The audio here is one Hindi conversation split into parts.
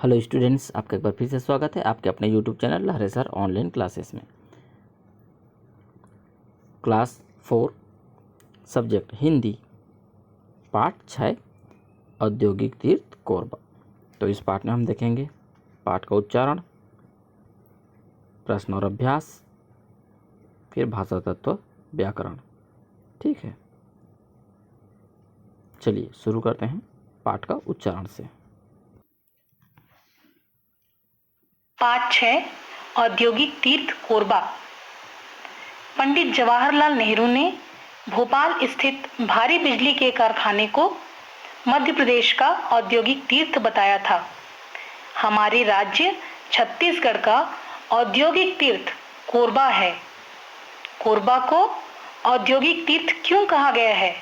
हेलो स्टूडेंट्स, आपका एक बार फिर से स्वागत है आपके अपने यूट्यूब चैनल लहरे सर ऑनलाइन क्लासेस में। क्लास 4 सब्जेक्ट हिंदी पाठ 6 औद्योगिक तीर्थ कोरबा। तो इस पाठ में हम देखेंगे पाठ का उच्चारण, प्रश्न और अभ्यास, फिर भाषा तत्व, व्याकरण। ठीक है, चलिए शुरू करते हैं पाठ का उच्चारण से। पाठ 6 औद्योगिक तीर्थ कोरबा। पंडित जवाहरलाल नेहरू ने भोपाल स्थित भारी बिजली के कारखाने को मध्य प्रदेश का औद्योगिक तीर्थ बताया था। हमारे राज्य छत्तीसगढ़ का औद्योगिक तीर्थ कोरबा है। कोरबा को औद्योगिक तीर्थ क्यों कहा गया है,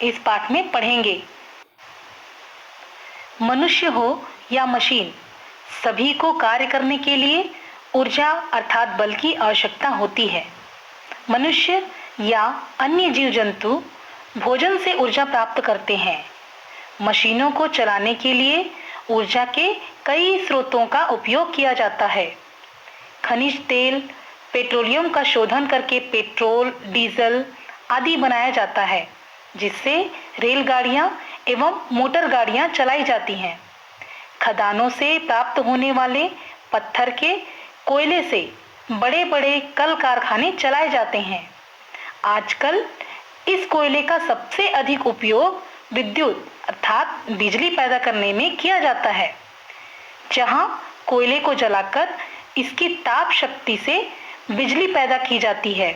इस पाठ में पढ़ेंगे। मनुष्य हो या मशीन, सभी को कार्य करने के लिए ऊर्जा अर्थात बल की आवश्यकता होती है। मनुष्य या अन्य जीव जंतु भोजन से ऊर्जा प्राप्त करते हैं। मशीनों को चलाने के लिए ऊर्जा के कई स्रोतों का उपयोग किया जाता है। खनिज तेल, पेट्रोलियम का शोधन करके पेट्रोल, डीजल आदि बनाया जाता है, जिससे रेलगाड़ियां एवं मोटर गाड़ियां चलाई जाती हैं। खदानों से प्राप्त होने वाले पत्थर के कोयले से बड़े बड़े कल कारखाने चलाए जाते हैं। आजकल इस कोयले का सबसे अधिक उपयोग विद्युत अर्थात बिजली पैदा करने में किया जाता है, जहां कोयले को जलाकर इसकी ताप शक्ति से बिजली पैदा की जाती है।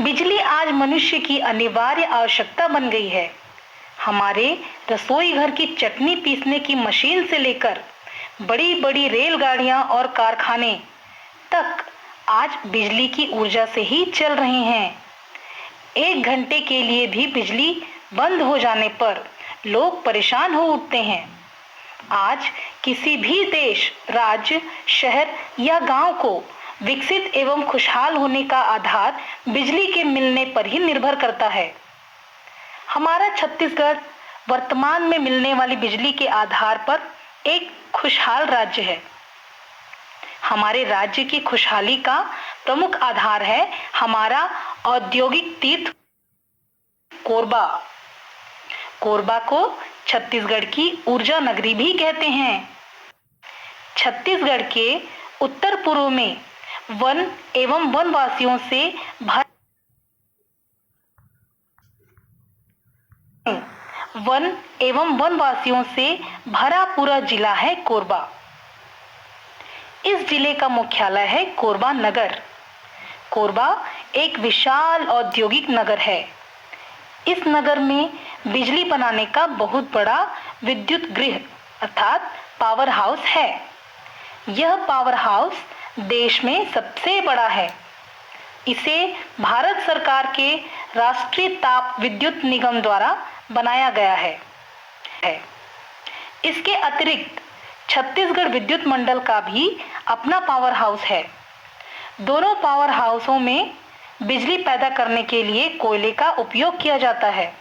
बिजली आज मनुष्य की अनिवार्य आवश्यकता बन गई है। हमारे रसोई घर की चटनी पीसने की मशीन से लेकर बड़ी बड़ी रेलगाड़ियां और कारखाने तक आज बिजली की ऊर्जा से ही चल रहे हैं। 1 घंटे के लिए भी बिजली बंद हो जाने पर लोग परेशान हो उठते हैं। आज किसी भी देश, राज्य, शहर या गांव को विकसित एवं खुशहाल होने का आधार बिजली के मिलने पर ही निर्भर करता है। हमारा छत्तीसगढ़ वर्तमान में मिलने वाली बिजली के आधार पर एक खुशहाल राज्य है। हमारे राज्य की खुशहाली का प्रमुख आधार है हमारा औद्योगिक तीर्थ कोरबा। कोरबा को छत्तीसगढ़ की ऊर्जा नगरी भी कहते हैं। छत्तीसगढ़ के उत्तर पूर्व में वन एवं वनवासियों से भरा पूरा जिला है कोरबा। इस जिले का मुख्यालय है कोरबा नगर। कोरबा एक विशाल औद्योगिक नगर है। इस नगर में बिजली बनाने का बहुत बड़ा विद्युत गृह अर्थात पावर हाउस है। यह पावर हाउस देश में सबसे बड़ा है। इसे भारत सरकार के राष्ट्रीय ताप विद्युत निगम द्वारा बनाया गया है। इसके अतिरिक्त छत्तीसगढ़ विद्युत मंडल का भी अपना पावर हाउस है। दोनों पावर हाउसों में बिजली पैदा करने के लिए कोयले का उपयोग किया जाता है।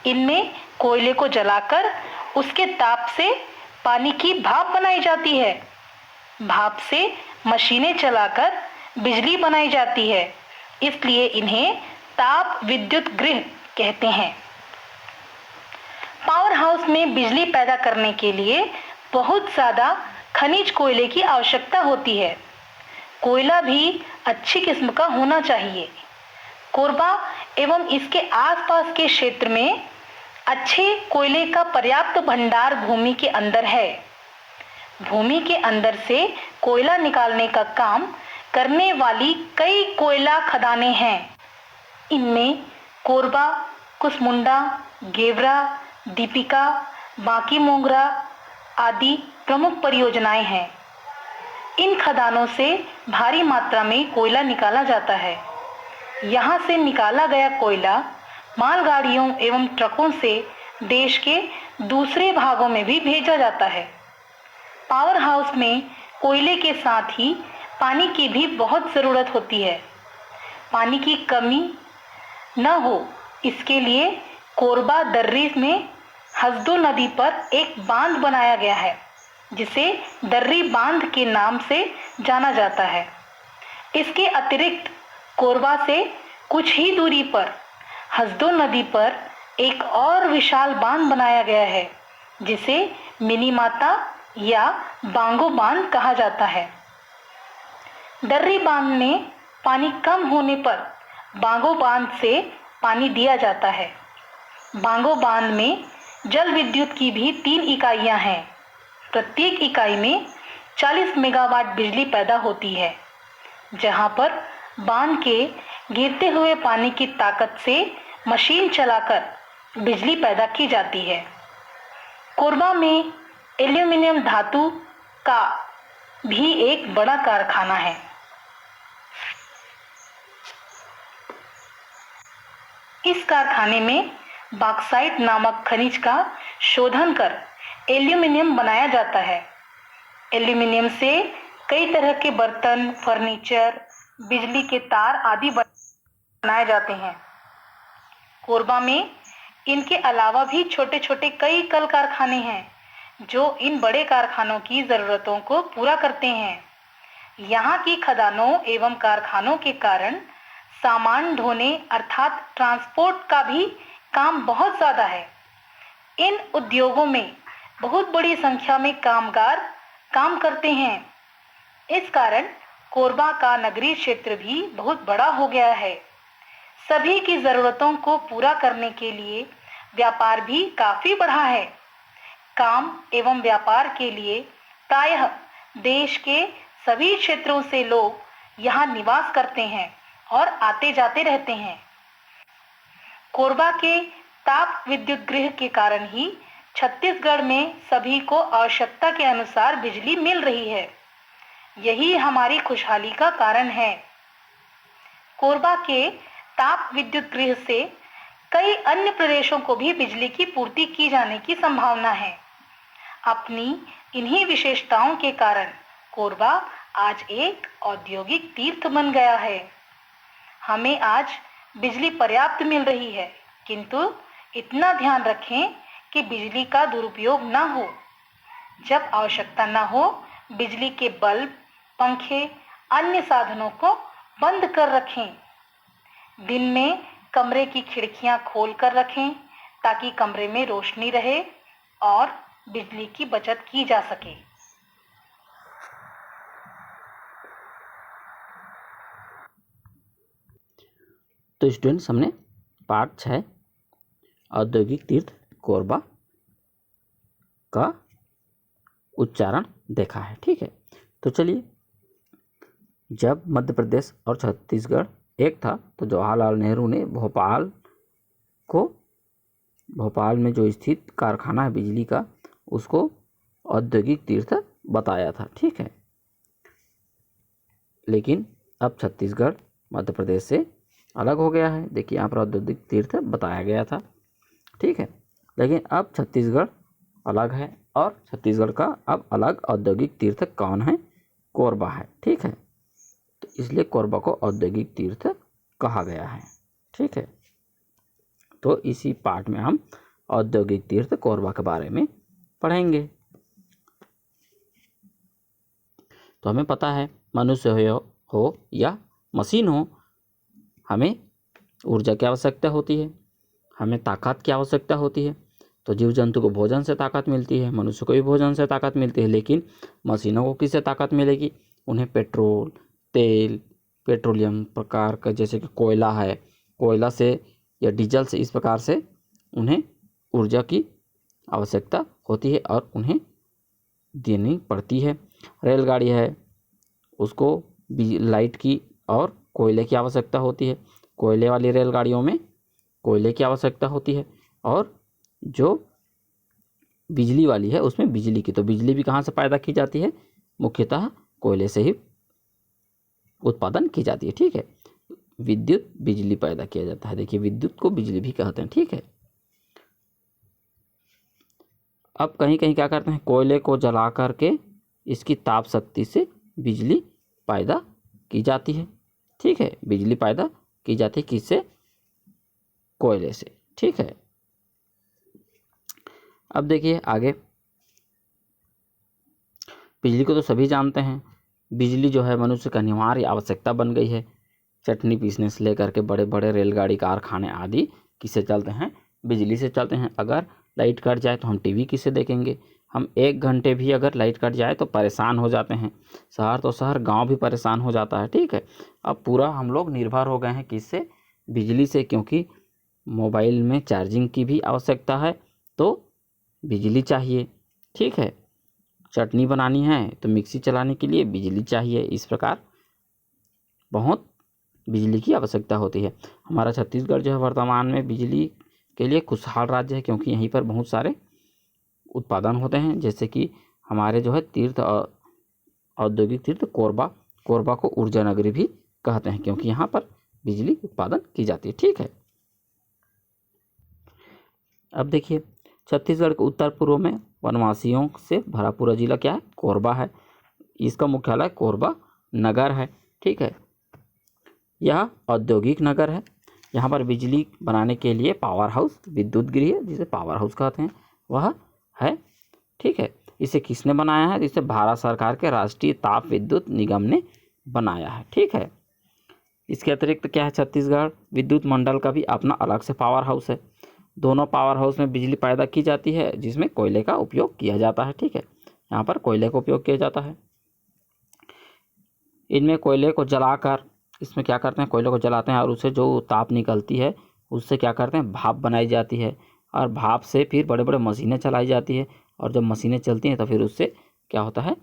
इनमें कोयले को जलाकर उसके ताप से पानी की भाप बनाई जाती है। भाप से मशीनें चलाकर बिजली बनाई जाती है, इसलिए इन्हें ताप विद्युत गृह कहते हैं। पावर हाउस में बिजली पैदा करने के लिए बहुत ज़्यादा खनिज कोयले की आवश्यकता होती है। कोयला भी अच्छी किस्म का होना चाहिए। कोरबा एवं इसके आसपास के क्षेत्र में अच्छे कोयले का पर्याप्त भंडार भूमि के अंदर है। भूमि के अंदर से कोयला निकालने का काम करने वाली कई कोयला खदानें हैं। इनमें कोरबा, कुसमुंडा, गेवरा, दीपिका, बांकी मोंगरा आदि प्रमुख परियोजनाएं हैं। इन खदानों से भारी मात्रा में कोयला निकाला जाता है। यहाँ से निकाला गया कोयला मालगाड़ियों एवं ट्रकों से देश के दूसरे भागों में भी भेजा जाता है। पावर हाउस में कोयले के साथ ही पानी की भी बहुत ज़रूरत होती है। पानी की कमी न हो, इसके लिए कोरबा दर्रे में हसदो नदी पर एक बांध बनाया गया है जिसे दर्री बांध के नाम से जाना जाता है। इसके अतिरिक्त कोरबा से कुछ ही दूरी पर हसदो नदी पर एक और विशाल बांध बनाया गया है जिसे मिनी माता या बांगो बांध कहा जाता है। दर्री बांध में पानी कम होने पर बांगो बांध से पानी दिया जाता है। बांगो बांध में जल विद्युत की भी 3 इकाइयां हैं। प्रत्येक इकाई में 40 मेगावाट बिजली पैदा होती है, जहां पर बांध के गिरते हुए पानी की ताकत से मशीन चलाकर बिजली पैदा की जाती है। कोरबा में एल्यूमीनियम धातु का भी एक बड़ा कारखाना है। इस कारखाने में बॉक्साइट नामक खनिज का शोधन कर एल्यूमीनियम बनाया जाता है। एल्यूमीनियम से कई तरह के बर्तन, फर्नीचर, बिजली के तार आदि बनाए जाते हैं। कोरबा में इनके अलावा भी छोटे छोटे कई कल कारखाने हैं जो इन बड़े कारखानों की ज़रूरतों को पूरा करते हैं। यहाँ की खदानों एवं कारखानों के कारण सामान ढोने अर्थात ट्रांसपोर्ट का भी काम बहुत ज़्यादा है। इन उद्योगों में बहुत बड़ी संख्या में कामगार काम करते हैं। इस कारण कोरबा का नगरीय क्षेत्र भी बहुत बड़ा हो गया है। सभी की ज़रूरतों को पूरा करने के लिए व्यापार भी काफ़ी बढ़ा है। काम एवं व्यापार के लिए प्रायः देश के सभी क्षेत्रों से लोग यहाँ निवास करते हैं और आते जाते रहते हैं। कोरबा के ताप विद्युत गृह के कारण ही छत्तीसगढ़ में सभी को आवश्यकता के अनुसार बिजली मिल रही है। यही हमारी खुशहाली का कारण है। कोरबा के ताप विद्युत गृह से कई अन्य प्रदेशों को भी बिजली की पूर्ति की जाने की संभावना है। अपनी इन्हीं विशेषताओं के कारण कोरबा आज एक औद्योगिक तीर्थ बन गया है। हमें आज बिजली पर्याप्त मिल रही है, किंतु इतना ध्यान रखें कि बिजली का दुरुपयोग ना हो। जब आवश्यकता ना हो, बिजली के बल्ब, पंखे, अन्य साधनों को बंद कर रखें। दिन में कमरे की खिड़कियां खोल कर रखें ताकि कमरे में रोशनी रहे और बिजली की बचत की जा सके। तो स्टूडेंट्स, हमने पाठ 6 औद्योगिक तीर्थ कोरबा का उच्चारण देखा है। ठीक है, तो चलिए, जब मध्य प्रदेश और छत्तीसगढ़ एक था तो जवाहरलाल नेहरू ने भोपाल में जो स्थित कारखाना है बिजली का, उसको औद्योगिक तीर्थ बताया था। ठीक है, लेकिन अब छत्तीसगढ़ मध्य प्रदेश से अलग हो गया है। देखिए, यहाँ पर औद्योगिक तीर्थ बताया गया था। ठीक है, लेकिन अब छत्तीसगढ़ अलग है और छत्तीसगढ़ का अब अलग औद्योगिक तीर्थ कौन है? कोरबा है। ठीक है, तो इसलिए कोरबा को औद्योगिक तीर्थ कहा गया है। ठीक है, तो इसी पाठ में हम औद्योगिक तीर्थ कोरबा के बारे में पढ़ेंगे। तो हमें पता है, मनुष्य हो या मशीन हो, हमें ऊर्जा की आवश्यकता होती है, हमें ताकत की आवश्यकता होती है। तो जीव जंतु को भोजन से ताकत मिलती है, मनुष्य को भी भोजन से ताकत मिलती है। लेकिन मशीनों को किससे ताकत मिलेगी? उन्हें पेट्रोल, तेल, पेट्रोलियम प्रकार का, जैसे कि कोयला है, कोयला से या डीजल से, इस प्रकार से उन्हें ऊर्जा की आवश्यकता होती है और उन्हें देनी पड़ती है। रेलगाड़ी है, उसको लाइट की और कोयले की आवश्यकता होती है। कोयले वाली रेलगाड़ियों में कोयले की आवश्यकता होती है और जो बिजली वाली है उसमें बिजली की। तो बिजली भी कहाँ से पैदा की जाती है? मुख्यतः कोयले से ही उत्पादन की जाती है। ठीक है, विद्युत बिजली पैदा किया जाता है। देखिए, विद्युत को बिजली भी कहते हैं। ठीक है, अब कहीं कहीं क्या करते हैं, कोयले को जला करके इसकी ताप शक्ति से बिजली पैदा की जाती है। ठीक है, बिजली पैदा की जाती है किससे? कोयले से। ठीक है, अब देखिए आगे, बिजली को तो सभी जानते हैं। बिजली जो है मनुष्य का अनिवार्य आवश्यकता बन गई है। चटनी पीसने से लेकर के बड़े बड़े रेलगाड़ी, कारखाने आदि किससे चलते हैं? बिजली से चलते हैं। अगर लाइट कट जाए तो हम टीवी किससे देखेंगे? हम 1 घंटे भी अगर लाइट कट जाए तो परेशान हो जाते हैं। शहर तो शहर, गांव भी परेशान हो जाता है। ठीक है, अब पूरा हम लोग निर्भर हो गए हैं किससे? बिजली से, क्योंकि मोबाइल में चार्जिंग की भी आवश्यकता है तो बिजली चाहिए। ठीक है, चटनी बनानी है तो मिक्सी चलाने के लिए बिजली चाहिए। इस प्रकार बहुत बिजली की आवश्यकता होती है। हमारा छत्तीसगढ़ जो है वर्तमान में बिजली के लिए खुशहाल राज्य है, क्योंकि यहीं पर बहुत सारे उत्पादन होते हैं। जैसे कि हमारे जो है औद्योगिक तीर्थ कोरबा को ऊर्जा नगरी भी कहते हैं, क्योंकि यहाँ पर बिजली उत्पादन की जाती है। ठीक है, अब देखिए, छत्तीसगढ़ के उत्तर पूर्व में वनवासियों से भरा पूरा जिला क्या है? कोरबा है। इसका मुख्यालय कोरबा नगर है। ठीक है, यह औद्योगिक नगर है। यहाँ पर बिजली बनाने के लिए पावर हाउस, विद्युत गृह जिसे पावर हाउस कहते हैं, वह है। ठीक है, इसे किसने बनाया है? इसे भारत सरकार के राष्ट्रीय ताप विद्युत निगम ने बनाया है। ठीक है, इसके अतिरिक्त क्या है? छत्तीसगढ़ विद्युत मंडल का भी अपना अलग से पावर हाउस है। दोनों पावर हाउस में बिजली पैदा की जाती है, जिसमें कोयले का उपयोग किया जाता है। ठीक है, यहाँ पर कोयले का उपयोग किया जाता है। इनमें कोयले को जलाकर, इसमें क्या करते हैं? कोयले को जलाते हैं और उससे जो ताप निकलती है उससे क्या करते हैं? भाप बनाई जाती है, और भाप से फिर बड़े बड़े मशीनें चलाई जाती है, और जब मशीनें चलती हैं तो फिर उससे क्या होता है?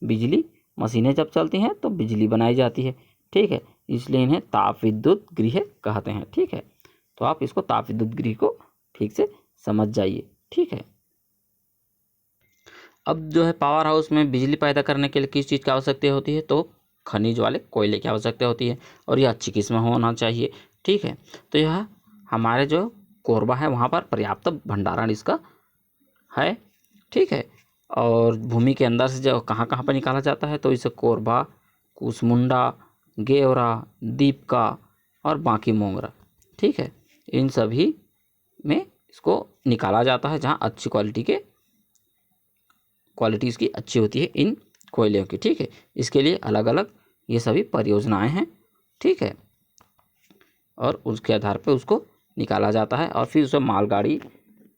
बिजली। मशीनें जब चलती हैं तो बिजली बनाई जाती है। ठीक है, इसलिए इन्हें ताप विद्युत गृह कहते हैं। ठीक है, तो आप इसको ताप विद्युत गृह को ठीक से समझ जाइए। ठीक है, अब जो है पावर हाउस में बिजली पैदा करने के लिए किस चीज़ की आवश्यकता होती है? तो खनिज वाले कोयले की आवश्यकता होती है, और यह अच्छी किस्म होना चाहिए। ठीक है, तो यह हमारे जो कोरबा है वहाँ पर पर्याप्त भंडारण इसका है। ठीक है, और भूमि के अंदर से जो कहाँ कहाँ पर निकाला जाता है, तो इसे कोरबा, कुसमुंडा, गेवरा, दीपका और बांकी मोंगरा, ठीक है, इन सभी में इसको निकाला जाता है, जहाँ अच्छी क्वालिटी इसकी अच्छी होती है इन कोयले की। ठीक है, इसके लिए अलग अलग ये सभी परियोजनाएं हैं। ठीक है, और उसके आधार पर उसको निकाला जाता है, और फिर उसे मालगाड़ी,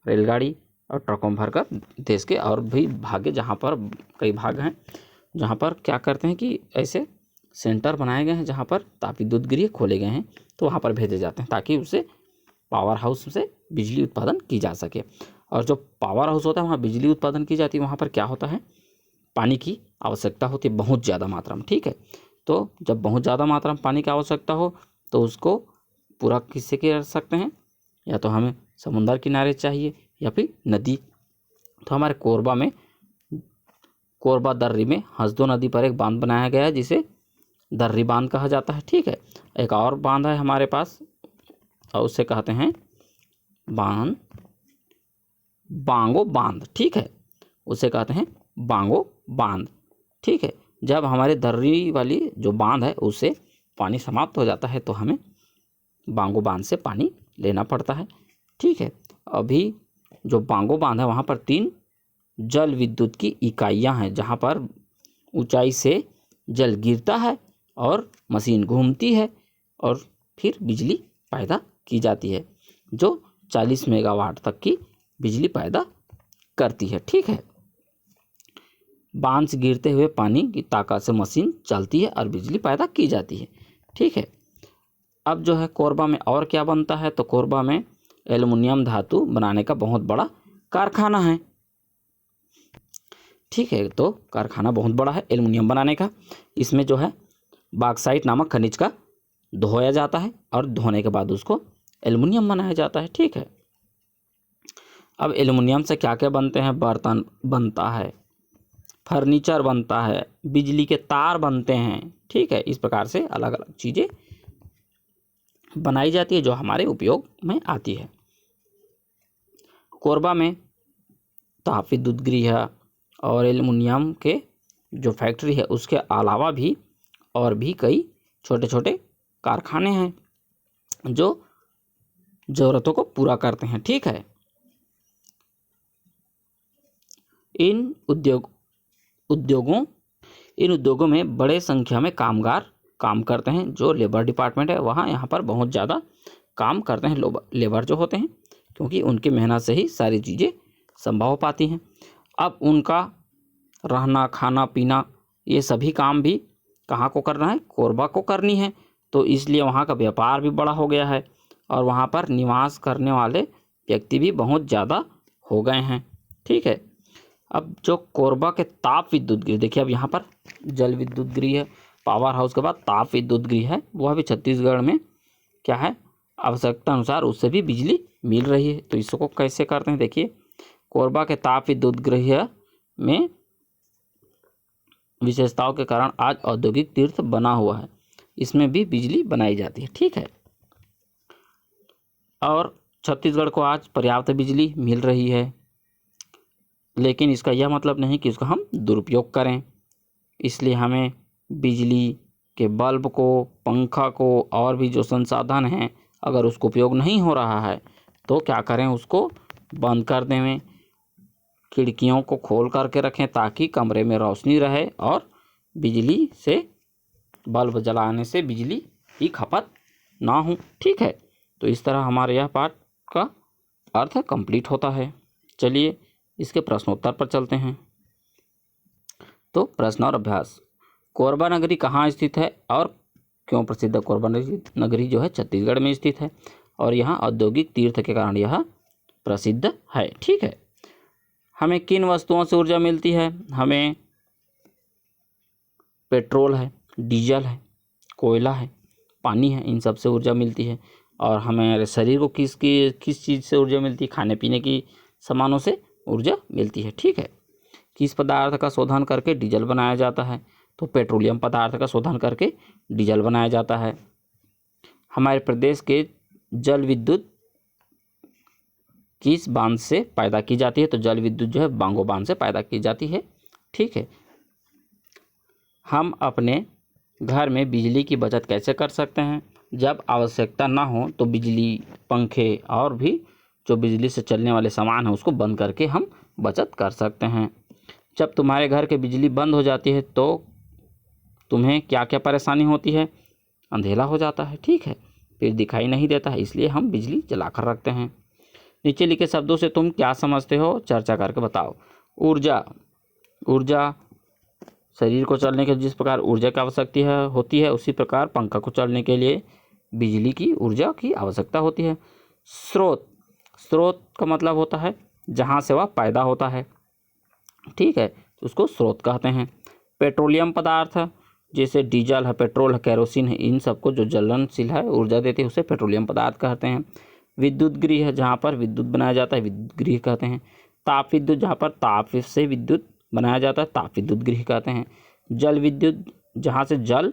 रेलगाड़ी और ट्रकों में भरकर देश के और भी भाग, जहाँ पर कई भाग हैं जहाँ पर क्या करते हैं कि ऐसे सेंटर बनाए गए हैं जहाँ पर ताप विद्युत गृह खोले गए हैं, तो वहाँ पर भेजे जाते हैं ताकि उससे पावर हाउस से बिजली उत्पादन की जा सके। और जो पावर हाउस होता है वहाँ बिजली उत्पादन की जाती है, वहाँ पर क्या होता है? पानी की आवश्यकता होती है बहुत ज़्यादा मात्रा में। ठीक है, तो जब बहुत ज़्यादा मात्रा में पानी की आवश्यकता हो तो उसको पूरा किससे कर सकते हैं? या तो हमें समुद्र किनारे चाहिए या फिर नदी। तो हमारे कोरबा दर्री में हसदो नदी पर एक बांध बनाया गया है, जिसे दर्री बांध कहा जाता है। ठीक है, एक और बांध है हमारे पास, और उससे कहते हैं बांगो बांध। ठीक है, उसे कहते हैं बांगो बांध। ठीक है, जब हमारे दर्री वाली जो बांध है उससे पानी समाप्त हो जाता है तो हमें बांगो बांध से पानी लेना पड़ता है। ठीक है, अभी जो बांगो बांध है वहाँ पर 3 जल विद्युत की इकाइयाँ हैं, जहाँ पर ऊंचाई से जल गिरता है और मशीन घूमती है और फिर बिजली पैदा की जाती है, जो 40 मेगावाट तक की बिजली पैदा करती है। ठीक है, बांध से गिरते हुए पानी की ताकत से मशीन चलती है और बिजली पैदा की जाती है। ठीक है, अब जो है कोरबा में और क्या बनता है? तो कोरबा में एल्युमिनियम धातु बनाने का बहुत बड़ा कारखाना है। ठीक है, तो कारखाना बहुत बड़ा है एल्युमिनियम बनाने का। इसमें जो है बॉक्साइट नामक खनिज का धोया जाता है, और धोने के बाद उसको एल्युमिनियम बनाया जाता है। ठीक है, अब एल्युमिनियम से क्या क्या बनते हैं? बर्तन बनता है, फर्नीचर बनता है, बिजली के तार बनते हैं। ठीक है, इस प्रकार से अलग अलग चीज़ें बनाई जाती है जो हमारे उपयोग में आती है। कोरबा में ताप विद्युत गृह और एल्युमिनियम के जो फैक्ट्री है उसके अलावा भी और भी कई छोटे छोटे कारखाने हैं जो ज़रूरतों को पूरा करते हैं। ठीक है, इन उद्योगों में बड़े संख्या में कामगार काम करते हैं। जो लेबर डिपार्टमेंट है वहाँ यहाँ पर बहुत ज़्यादा काम करते हैं लेबर जो होते हैं, क्योंकि उनकी मेहनत से ही सारी चीज़ें संभव हो पाती हैं। अब उनका रहना खाना पीना ये सभी काम भी कहाँ को करना है, कोरबा को करनी है। तो इसलिए वहाँ का व्यापार भी बड़ा हो गया है और वहाँ पर निवास करने वाले व्यक्ति भी बहुत ज़्यादा हो गए हैं। ठीक है। अब जो कोरबा के ताप विद्युत गृह, देखिए अब यहाँ पर जल विद्युत गृह है, पावर हाउस के बाद ताप विद्युत गृह है, वह भी छत्तीसगढ़ में क्या है, आवश्यकता अनुसार उससे भी बिजली मिल रही है। तो इसको कैसे करते हैं, देखिए कोरबा के ताप विद्युत गृह में विशेषताओं के कारण आज औद्योगिक तीर्थ बना हुआ है, इसमें भी बिजली बनाई जाती है। ठीक है। और छत्तीसगढ़ को आज पर्याप्त बिजली मिल रही है, लेकिन इसका यह मतलब नहीं कि इसका हम दुरुपयोग करें। इसलिए हमें बिजली के बल्ब को, पंखा को और भी जो संसाधन हैं, अगर उसको उपयोग नहीं हो रहा है तो क्या करें, उसको बंद कर दें, खिड़कियों को खोल करके रखें ताकि कमरे में रोशनी रहे और बिजली से, बल्ब जलाने से बिजली की खपत ना हो। ठीक है। तो इस तरह हमारे यह पाठ का अर्थ कंप्लीट होता है। चलिए इसके प्रश्नोत्तर पर चलते हैं। तो प्रश्न और अभ्यास, कोरबा नगरी कहाँ स्थित है और क्यों प्रसिद्ध है? कोरबा नगरी जो है छत्तीसगढ़ में स्थित है और यहाँ औद्योगिक तीर्थ के कारण यह प्रसिद्ध है। ठीक है। हमें किन वस्तुओं से ऊर्जा मिलती है? हमें पेट्रोल है, डीजल है, कोयला है, पानी है, इन सब से ऊर्जा मिलती है। और हमारे शरीर को किस चीज़ से ऊर्जा मिलती है? खाने पीने की सामानों से ऊर्जा मिलती है। ठीक है। किस पदार्थ का शोधन करके डीजल बनाया जाता है? तो पेट्रोलियम पदार्थ का शोधन करके डीजल बनाया जाता है। हमारे प्रदेश के जल विद्युत किस बांध से पैदा की जाती है? तो जल विद्युत जो है बांगो बांध से पैदा की जाती है। ठीक है। हम अपने घर में बिजली की बचत कैसे कर सकते हैं? जब आवश्यकता ना हो तो बिजली, पंखे और भी जो बिजली से चलने वाले सामान हैं उसको बंद करके हम बचत कर सकते हैं। जब तुम्हारे घर के बिजली बंद हो जाती है तो तुम्हें क्या क्या परेशानी होती है? अंधेरा हो जाता है। ठीक है। फिर दिखाई नहीं देता है, इसलिए हम बिजली जलाकर रखते हैं। नीचे लिखे शब्दों से तुम क्या समझते हो? चर्चा करके बताओ। ऊर्जा शरीर को चलने के जिस प्रकार ऊर्जा की आवश्यकता होती है, उसी प्रकार पंखा को चलने के लिए बिजली की ऊर्जा की आवश्यकता होती है। स्रोत का मतलब होता है जहाँ से वह पैदा होता है। ठीक है। तो उसको स्रोत कहते हैं। पेट्रोलियम पदार्थ जैसे डीजल है, पेट्रोल है, केरोसिन है, इन सबको जो ज्वलनशील है, ऊर्जा देते हैं, उसे पेट्रोलियम पदार्थ कहते हैं। विद्युत गृह है जहाँ पर विद्युत बनाया जाता है, विद्युत गृह कहते हैं। ताप विद्युत जहाँ पर ताप से विद्युत बनाया जाता है, ताप विद्युत गृह कहते हैं। जल विद्युत जहाँ से जल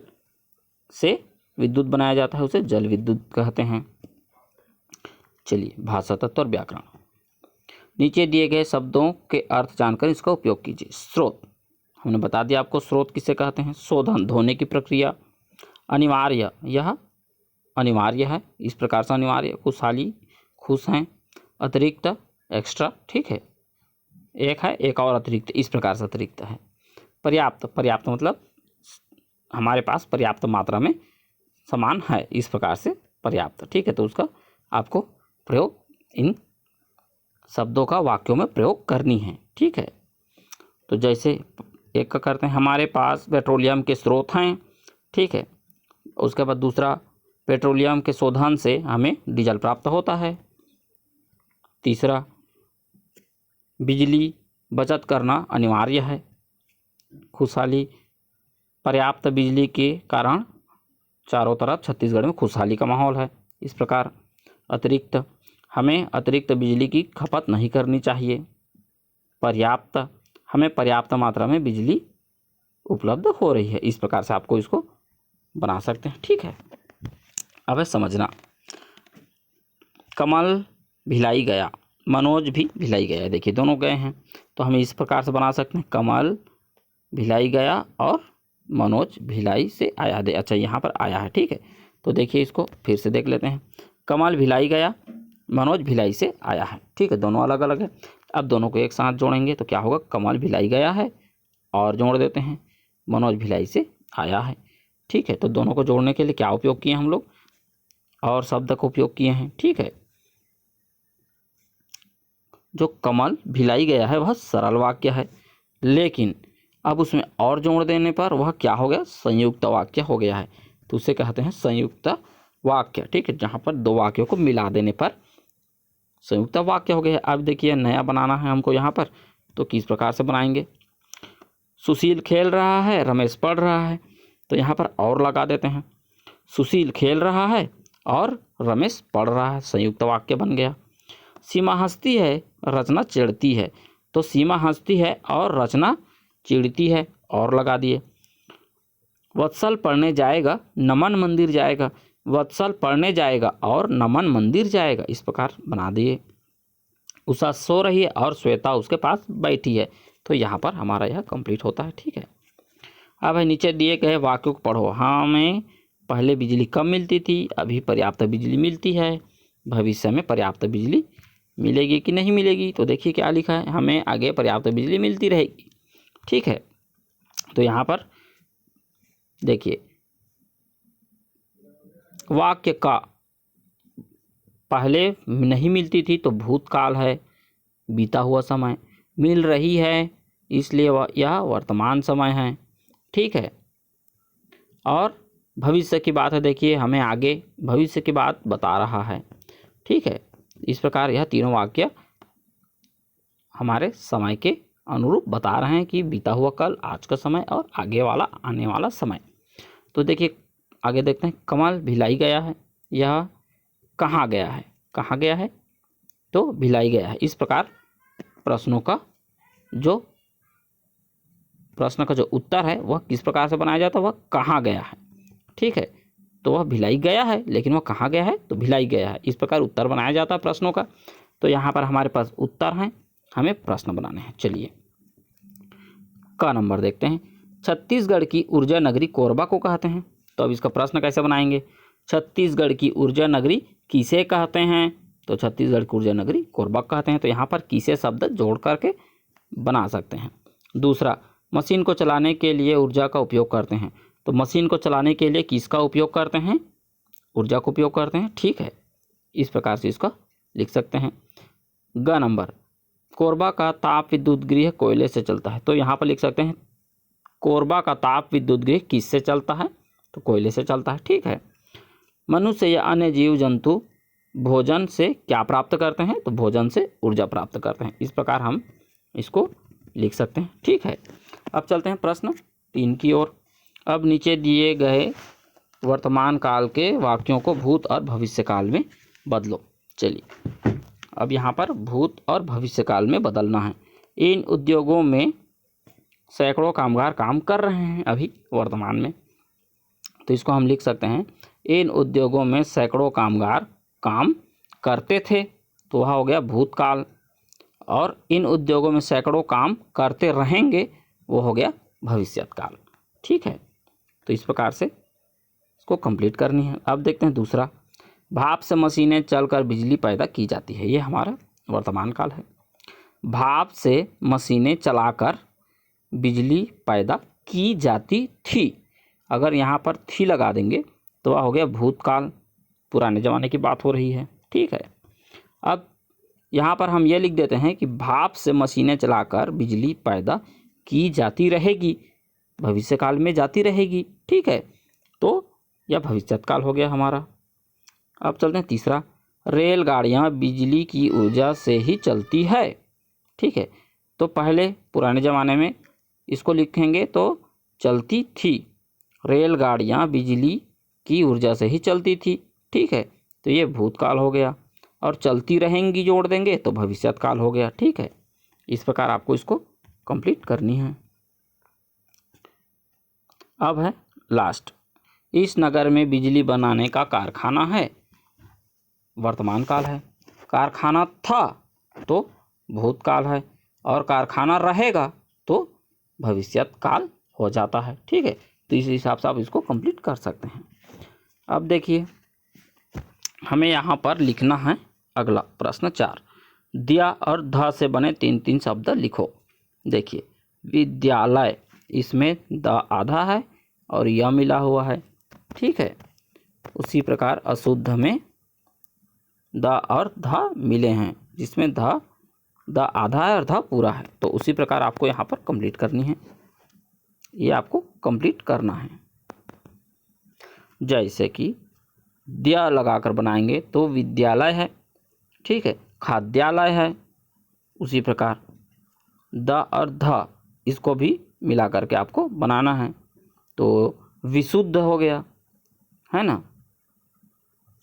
से विद्युत बनाया जाता है, उसे जल विद्युत कहते हैं। चलिए भाषा तत्व और व्याकरण। नीचे दिए गए शब्दों के अर्थ जानकर इसका उपयोग कीजिए। स्रोत, हमने बता दिया आपको स्रोत किसे कहते हैं। शोधन, धोने की प्रक्रिया। अनिवार्य, यह अनिवार्य है, इस प्रकार से अनिवार्य। खुशहाली, खुश हैं। अतिरिक्त, एक्स्ट्रा। ठीक है। एक है, एक और अतिरिक्त, इस प्रकार से अतिरिक्त है। पर्याप्त, पर्याप्त मतलब हमारे पास पर्याप्त मात्रा में सामान है, इस प्रकार से पर्याप्त। ठीक है। तो उसका आपको प्रयोग इन शब्दों का वाक्यों में प्रयोग करनी है। ठीक है। तो जैसे एक का करते हैं, हमारे पास पेट्रोलियम के स्रोत हैं। ठीक है। उसके बाद दूसरा, पेट्रोलियम के शोधन से हमें डीजल प्राप्त होता है। तीसरा, बिजली बचत करना अनिवार्य है। खुशहाली, पर्याप्त बिजली के कारण चारों तरफ छत्तीसगढ़ में खुशहाली का माहौल है। इस प्रकार अतिरिक्त, हमें अतिरिक्त बिजली की खपत नहीं करनी चाहिए। पर्याप्त, हमें पर्याप्त मात्रा में बिजली उपलब्ध हो रही है। इस प्रकार से आपको इसको बना सकते हैं। ठीक है। अब है समझना। कमल भिलाई गया, मनोज भी भिलाई गया। देखिए दोनों गए हैं, तो हम इस प्रकार से बना सकते हैं, कमल भिलाई गया और मनोज भिलाई से आया। अच्छा यहाँ पर आया है। ठीक है। तो देखिए इसको फिर से देख लेते हैं। कमल भिलाई गया, मनोज भिलाई से आया है। ठीक है। दोनों अलग अलग है। अब दोनों को एक साथ जोड़ेंगे तो क्या होगा, कमल भिलाई गया है, और जोड़ देते हैं मनोज भिलाई से आया है। ठीक है, तो दोनों को जोड़ने के लिए क्या उपयोग किए हम लोग, और शब्द का उपयोग किए हैं। ठीक है, जो कमल भिलाई गया है वह सरल वाक्य है, लेकिन अब उसमें और जोड़ देने पर वह क्या हो गया, संयुक्त वाक्य हो गया है। तो उसे कहते हैं संयुक्त वाक्य। ठीक है, जहाँ पर दो वाक्यों को मिला देने पर संयुक्त वाक्य हो गया। अब देखिए नया बनाना है हमको यहाँ पर, तो किस प्रकार से बनाएंगे। सुशील खेल रहा है, रमेश पढ़ रहा है, तो यहाँ पर और लगा देते हैं। सुशील खेल रहा है और रमेश पढ़ रहा है, संयुक्त वाक्य बन गया। सीमा हंसती है, रचना चिढ़ती है, तो सीमा हंसती है और रचना चिढ़ती है, और लगा दिए। वत्सल पढ़ने जाएगा, नमन मंदिर जाएगा, वत्सल पढ़ने जाएगा और नमन मंदिर जाएगा, इस प्रकार बना दिए। उषा सो रही है और श्वेता उसके पास बैठी है, तो यहाँ पर हमारा यह कंप्लीट होता है। ठीक है, अब है नीचे दिए गए वाक्यों को पढ़ो। हमें पहले बिजली कम मिलती थी, अभी पर्याप्त बिजली मिलती है, भविष्य में पर्याप्त बिजली मिलेगी कि नहीं मिलेगी। तो देखिए क्या लिखा है, हमें आगे पर्याप्त बिजली मिलती रहेगी। ठीक है, तो यहाँ पर देखिए वाक्य का पहले नहीं मिलती थी तो भूतकाल है, बीता हुआ समय, मिल रही है इसलिए यह वर्तमान समय है। ठीक है, और भविष्य की बात है, देखिए हमें आगे भविष्य की बात बता रहा है। ठीक है, इस प्रकार यह तीनों वाक्य हमारे समय के अनुरूप बता रहे हैं कि बीता हुआ कल, आज का समय और आगे वाला आने वाला समय। तो देखिए आगे देखते हैं, कमल भिलाई गया है, यह कहाँ गया है, कहाँ गया है, तो भिलाई गया है। इस प्रकार प्रश्न का जो उत्तर है वह किस प्रकार से बनाया जाता है, वह कहाँ गया है। ठीक है, तो वह भिलाई गया है, लेकिन वह कहाँ गया है, तो भिलाई गया है। इस प्रकार उत्तर बनाया जाता है प्रश्नों का। तो यहाँ पर हमारे पास उत्तर हैं, हमें प्रश्न बनाने हैं। चलिए का नंबर देखते हैं। छत्तीसगढ़ की ऊर्जा नगरी कोरबा को कहते हैं, तो अब इसका प्रश्न कैसे बनाएंगे। छत्तीसगढ़ की ऊर्जा नगरी किसे कहते हैं, तो छत्तीसगढ़ की ऊर्जा नगरी कोरबा कहते हैं। तो यहाँ पर किसे शब्द जोड़ करके बना सकते हैं। दूसरा, मशीन को चलाने के लिए ऊर्जा का उपयोग करते हैं, तो मशीन को चलाने के लिए किसका उपयोग करते हैं, ऊर्जा का उपयोग करते हैं। ठीक है, इस प्रकार से इसका लिख सकते हैं। ग नंबर, कोरबा का ताप विद्युत गृह कोयले से चलता है, तो यहाँ पर लिख सकते हैं कोरबा का ताप विद्युत गृह किससे चलता है, तो कोयले से चलता है। ठीक है, मनुष्य या अन्य जीव जंतु भोजन से क्या प्राप्त करते हैं, तो भोजन से ऊर्जा प्राप्त करते हैं। इस प्रकार हम इसको लिख सकते हैं। ठीक है, अब चलते हैं प्रश्न 3 की ओर। अब नीचे दिए गए वर्तमान काल के वाक्यों को भूत और भविष्य काल में बदलो। चलिए अब यहाँ पर भूत और भविष्य काल में बदलना है। इन उद्योगों में सैकड़ों कामगार काम कर रहे हैं अभी वर्तमान में, तो इसको हम लिख सकते हैं इन उद्योगों में सैकड़ों कामगार काम करते थे, तो वह हो गया भूतकाल। और इन उद्योगों में सैकड़ों काम करते रहेंगे, वो हो गया भविष्यकाल। ठीक है, तो इस प्रकार से इसको कंप्लीट करनी है। अब देखते हैं दूसरा, भाप से मशीनें चलकर बिजली पैदा की जाती है, ये हमारा वर्तमान काल है। भाप से मशीनें चलाकर बिजली पैदा की जाती थी, अगर यहाँ पर थी लगा देंगे तो वह हो गया भूतकाल, पुराने ज़माने की बात हो रही है। ठीक है, अब यहाँ पर हम ये लिख देते हैं कि भाप से मशीनें चलाकर बिजली पैदा की जाती रहेगी, भविष्यकाल में जाती रहेगी। ठीक है, तो यह भविष्यकाल हो गया हमारा। अब चलते हैं तीसरा, रेलगाड़ियाँ बिजली की ऊर्जा से ही चलती है। ठीक है, तो पहले पुराने ज़माने में इसको लिखेंगे तो चलती थी, रेलगाड़ियाँ बिजली की ऊर्जा से ही चलती थी। ठीक है, तो ये भूतकाल हो गया, और चलती रहेंगी जोड़ देंगे तो भविष्यकाल हो गया। ठीक है, इस प्रकार आपको इसको कंप्लीट करनी है। अब है लास्ट, इस नगर में बिजली बनाने का कारखाना है, वर्तमान काल है। कारखाना था तो भूतकाल है, और कारखाना रहेगा तो भविष्यकाल हो जाता है। ठीक है, तो इस हिसाब से आप इसको कंप्लीट कर सकते हैं। अब देखिए हमें यहाँ पर लिखना है अगला प्रश्न 4, दिया और ध से बने 3-3 शब्द लिखो। देखिए विद्यालय, इसमें द आधा है और य मिला हुआ है, ठीक है। उसी प्रकार अशुद्ध में द और ध मिले हैं, जिसमें द आधा है और ध पूरा है। तो उसी प्रकार आपको यहाँ पर कंप्लीट करनी है, ये आपको कंप्लीट करना है। जैसे कि दिया लगाकर बनाएंगे तो विद्यालय है, ठीक है, खाद्यालय है। उसी प्रकार द और ध इसको भी मिला करके आपको बनाना है, तो विशुद्ध हो गया, है ना।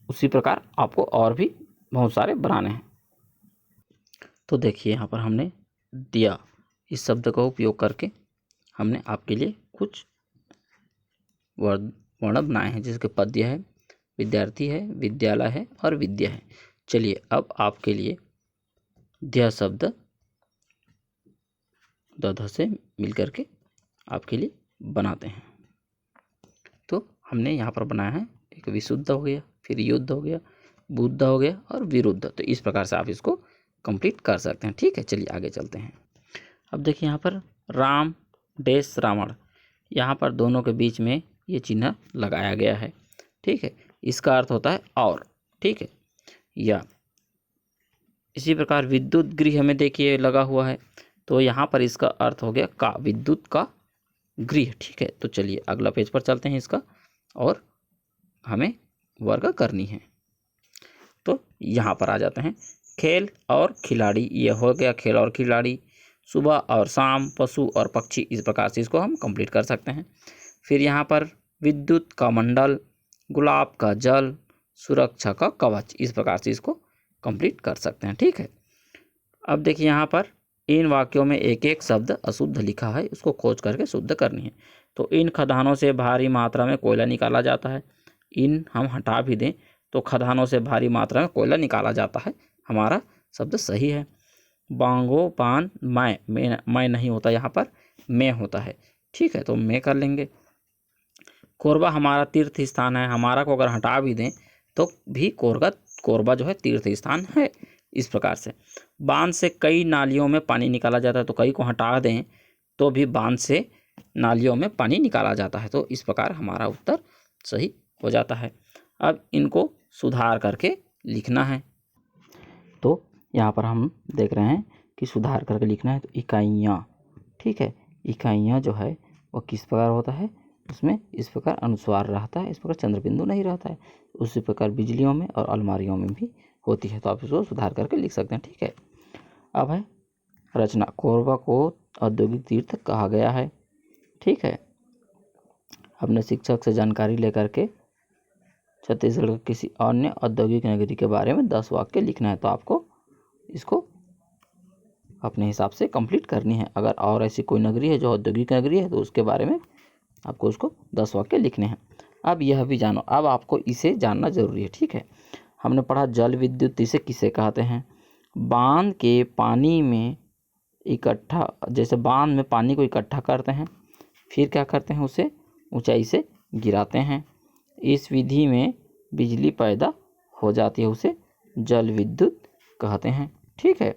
उसी प्रकार आपको और भी बहुत सारे बनाने हैं। तो देखिए यहाँ पर हमने दिया इस शब्द का उपयोग करके हमने आपके लिए कुछ वर्ण बनाए हैं, जिसके पद्य है, विद्यार्थी है, विद्यालय है और विद्या है। चलिए अब आपके लिए दिया शब्द द से मिल करके आपके लिए बनाते हैं। तो हमने यहाँ पर बनाया है, एक विशुद्ध हो गया, फिर युद्ध हो गया, बुद्ध हो गया और विरुद्ध। तो इस प्रकार से आप इसको कंप्लीट कर सकते हैं, ठीक है। चलिए आगे चलते हैं। अब देखिए यहाँ पर राम देश रावण, यहाँ पर दोनों के बीच में ये चिन्ह लगाया गया है, ठीक है। इसका अर्थ होता है और, ठीक है। या इसी प्रकार विद्युत गृह में देखिए लगा हुआ है, तो यहाँ पर इसका अर्थ हो गया का, विद्युत का गृह, ठीक है। तो चलिए अगला पेज पर चलते हैं इसका, और हमें वर्ग करनी है। तो यहाँ पर आ जाते हैं खेल और खिलाड़ी, ये हो गया खेल और खिलाड़ी। सुबह और शाम, पशु और पक्षी, इस प्रकार से इसको हम कंप्लीट कर सकते हैं। फिर यहाँ पर विद्युत का मंडल, गुलाब का जल, सुरक्षा का कवच, इस प्रकार से इसको कंप्लीट कर सकते हैं, ठीक है। अब देखिए यहाँ पर इन वाक्यों में एक एक शब्द अशुद्ध लिखा है, उसको खोज करके शुद्ध करनी है। तो इन खदानों से भारी मात्रा में कोयला निकाला जाता है, इन हम हटा भी दें तो खदानों से भारी मात्रा में कोयला निकाला जाता है, हमारा शब्द सही है। बांगो पान मैं नहीं होता, यहाँ पर मैं होता है, ठीक है। तो मैं कर लेंगे। कोरबा हमारा तीर्थ स्थान है, हमारा को अगर हटा भी दें तो भी कोरबा जो है तीर्थ स्थान है, इस प्रकार से। बांध से कई नालियों में पानी निकाला जाता है, तो कई को हटा दें तो भी बांध से नालियों में पानी निकाला जाता है। तो इस प्रकार हमारा उत्तर सही हो जाता है। अब इनको सुधार करके लिखना है। तो यहाँ पर हम देख रहे हैं कि सुधार करके लिखना है। तो इकाइयाँ, ठीक है, इकाइयाँ जो है वो किस प्रकार होता है, उसमें इस प्रकार अनुस्वार रहता है, इस प्रकार चंद्रबिंदु नहीं रहता है। उसी प्रकार बिजलियों में और अलमारियों में भी होती है। तो आप इसको सुधार करके लिख सकते हैं, ठीक है। अब है रचना, कोरबा को औद्योगिक तीर्थ कहा गया है, ठीक है। अपने शिक्षक से जानकारी लेकर के छत्तीसगढ़ के किसी अन्य औद्योगिक नगरी के बारे में 10 वाक्य लिखना है। तो आपको इसको अपने हिसाब से कंप्लीट करनी है। अगर और ऐसी कोई नगरी है जो औद्योगिक नगरी है तो उसके बारे में आपको उसको 10 वाक्य लिखने हैं। अब यह भी जानो, अब आपको इसे जानना जरूरी है, ठीक है। हमने पढ़ा जल विद्युत इसे किसे कहते हैं। बांध के पानी में इकट्ठा, जैसे बांध में पानी को इकट्ठा करते हैं, फिर क्या करते हैं, उसे ऊंचाई से गिराते हैं। इस विधि में बिजली पैदा हो जाती है, उसे जल विद्युत कहते हैं, ठीक है।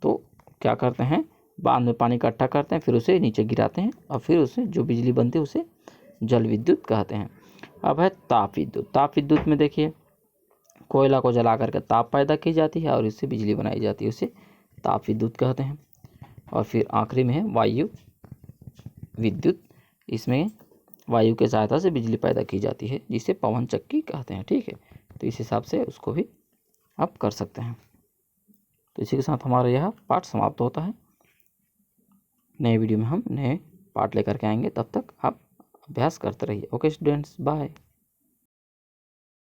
तो क्या करते हैं, बांध में पानी इकट्ठा करते हैं, फिर उसे नीचे गिराते हैं और फिर उससे जो बिजली बनती है उसे जल विद्युत कहते हैं। अब है ताप विद्युत। ताप विद्युत में देखिए कोयला को जला करके ताप पैदा की जाती है और इससे बिजली बनाई जाती है, उसे ताप विद्युत कहते हैं। और फिर आखिरी में है वायु विद्युत, इसमें वायु के सहायता से बिजली पैदा की जाती है, जिसे पवन चक्की कहते हैं, ठीक है। तो इस हिसाब से उसको भी आप कर सकते हैं। तो इसी के साथ हमारा यह पाठ समाप्त होता है। नए वीडियो में हम नए पाठ लेकर के आएंगे, तब तक आप अभ्यास करते रहिए। Okay students, bye.